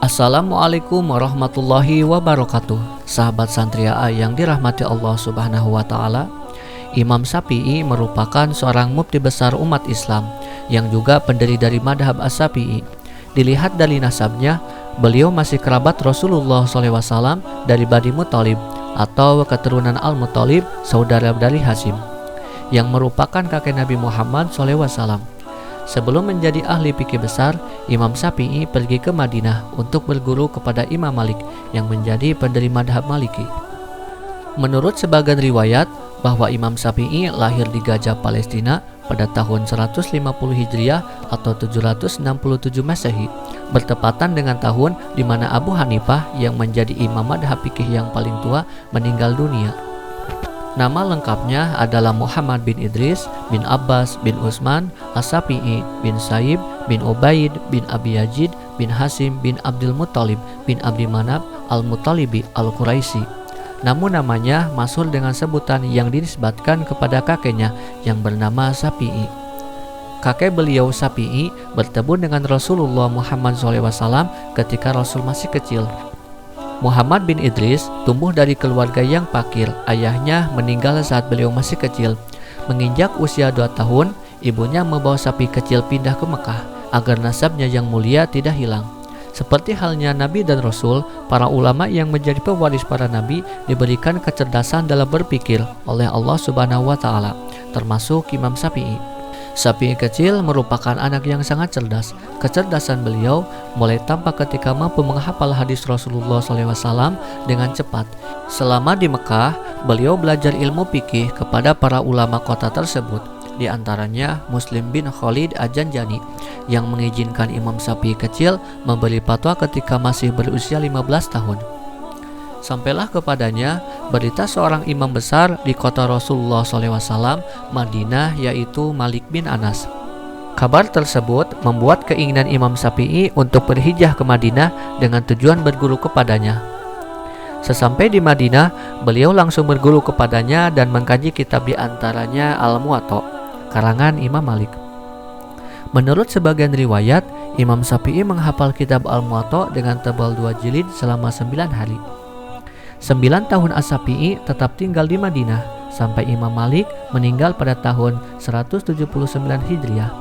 Assalamualaikum warahmatullahi wabarakatuh. Sahabat Santria yang dirahmati Allah Subhanahu wa taala. Imam Syafi'i merupakan seorang mufti besar umat Islam yang juga pendiri dari madhab As-Syafi'i. Dilihat dari nasabnya, beliau masih kerabat Rasulullah SAW dari Bani Muthalib atau keturunan Al-Muthalib, saudara dari Hashim, yang merupakan kakek Nabi Muhammad SAW. Sebelum menjadi ahli fikih besar, Imam Syafi'i pergi ke Madinah untuk berguru kepada Imam Malik yang menjadi pendiri madhab Maliki. Menurut sebagian riwayat bahwa Imam Syafi'i lahir di Gaza, Palestina pada tahun 150 Hijriah atau 767 Masehi, bertepatan dengan tahun di mana Abu Hanifah yang menjadi imam madhab fikih yang paling tua meninggal dunia. Nama lengkapnya adalah Muhammad bin Idris bin Abbas bin Utsman As-Syafi'i bin Sa'ib bin Ubaid bin Abi Yazid bin Hashim bin Abdul Muthalib bin Abdi Manaf Al-Muthalibi Al-Quraisy. Namun namanya masyhur dengan sebutan yang dinisbatkan kepada kakeknya yang bernama Syafi'i. Kakek beliau Syafi'i bertemu dengan Rasulullah Muhammad SAW ketika Rasul masih kecil. Muhammad bin Idris tumbuh dari keluarga yang fakir. Ayahnya meninggal saat beliau masih kecil. Menginjak usia 2 tahun, ibunya membawa sapi kecil pindah ke Mekah agar nasabnya yang mulia tidak hilang. Seperti halnya Nabi dan Rasul, para ulama yang menjadi pewaris para Nabi diberikan kecerdasan dalam berpikir oleh Allah Subhanahu wa taala, termasuk Imam Syafi'i. Syafi'i kecil merupakan anak yang sangat cerdas. Kecerdasan beliau mulai tampak ketika mampu menghafal hadis Rasulullah SAW dengan cepat. Selama di Mekah, beliau belajar ilmu fikih kepada para ulama kota tersebut, di antaranya Muslim bin Khalid Al-Janjani yang mengizinkan Imam Syafi'i kecil memberi fatwa ketika masih berusia 15 tahun. Sampailah kepadanya berita seorang imam besar di kota Rasulullah SAW, Madinah, yaitu Malik bin Anas. Kabar tersebut membuat keinginan Imam Syafi'i untuk berhijrah ke Madinah dengan tujuan berguru kepadanya. Sesampai di Madinah, beliau langsung berguru kepadanya dan mengkaji kitab di antaranya Al-Muwatta, karangan Imam Malik. Menurut sebagian riwayat, Imam Syafi'i menghafal kitab Al-Muwatta dengan tebal 2 jilid selama 9 hari. 9 tahun As-Syafi'i tetap tinggal di Madinah sampai Imam Malik meninggal pada tahun 179 Hijriah.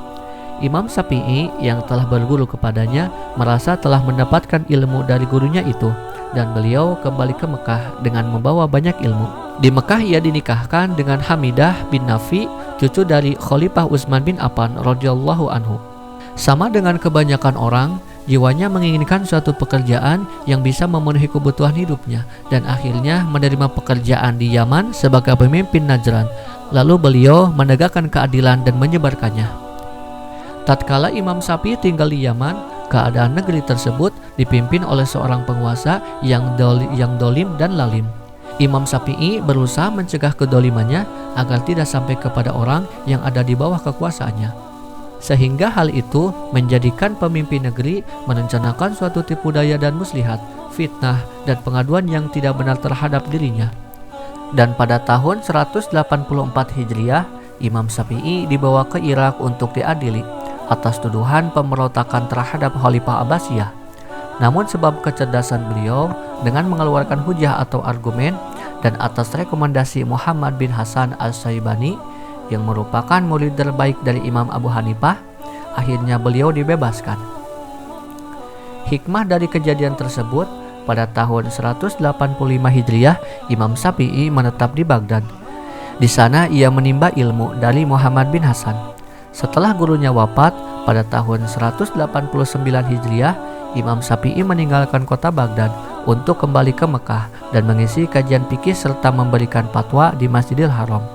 Imam Syafi'i yang telah berguru kepadanya merasa telah mendapatkan ilmu dari gurunya itu, dan beliau kembali ke Mekah dengan membawa banyak ilmu. Di Mekah ia dinikahkan dengan Hamidah bin Nafi, cucu dari Khalifah Utsman bin Affan radhiyallahu anhu. Sama dengan kebanyakan orang, jiwanya menginginkan suatu pekerjaan yang bisa memenuhi kebutuhan hidupnya, dan akhirnya menerima pekerjaan di Yaman sebagai pemimpin Najran. Lalu beliau menegakkan keadilan dan menyebarkannya. Tatkala Imam Syafi'i tinggal di Yaman, keadaan negeri tersebut dipimpin oleh seorang penguasa yang dolim dan lalim. Imam Syafi'i berusaha mencegah kedolimannya agar tidak sampai kepada orang yang ada di bawah kekuasaannya, sehingga hal itu menjadikan pemimpin negeri merencanakan suatu tipu daya dan muslihat, fitnah, dan pengaduan yang tidak benar terhadap dirinya. Dan pada tahun 184 Hijriah, Imam Syafi'i dibawa ke Irak untuk diadili atas tuduhan pemberontakan terhadap Khalifah Abbasiyah. Namun sebab kecerdasan beliau dengan mengeluarkan hujah atau argumen, dan atas rekomendasi Muhammad bin Hasan Al-Syaibani yang merupakan murid terbaik dari Imam Abu Hanifah, akhirnya beliau dibebaskan. Hikmah dari kejadian tersebut, pada tahun 185 Hijriah, Imam Syafi'i menetap di Baghdad. Di sana ia menimba ilmu dari Muhammad bin Hasan. Setelah gurunya wafat pada tahun 189 Hijriah, Imam Syafi'i meninggalkan kota Baghdad untuk kembali ke Mekah dan mengisi kajian fikih serta memberikan fatwa di Masjidil Haram.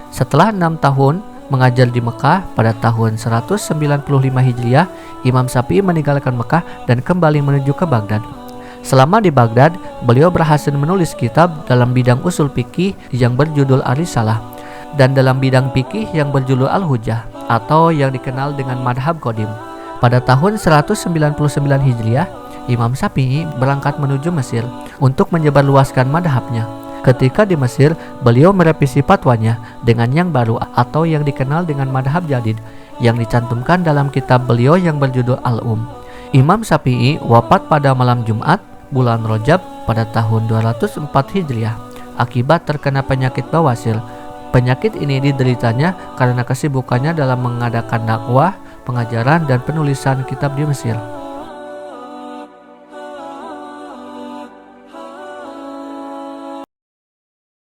Setelah 6 tahun mengajar di Mekah, pada tahun 195 Hijriah, Imam Syafi'i meninggalkan Mekah dan kembali menuju ke Baghdad. Selama di Baghdad, beliau berhasil menulis kitab dalam bidang usul fikih yang berjudul Ar-Risalah, dan dalam bidang fikih yang berjudul Al-Hujjah, atau yang dikenal dengan Madhab Qadim. Pada tahun 199 Hijriah, Imam Syafi'i berangkat menuju Mesir untuk menyebarluaskan madhabnya. Ketika di Mesir, beliau merevisi fatwanya dengan yang baru atau yang dikenal dengan madhab jadid yang dicantumkan dalam kitab beliau yang berjudul Al-Um. Imam Syafi'i wafat pada malam Jumat bulan Rajab pada tahun 204 Hijriah akibat terkena penyakit bawasir. Penyakit ini dideritanya karena kesibukannya dalam mengadakan dakwah, pengajaran, dan penulisan kitab di Mesir.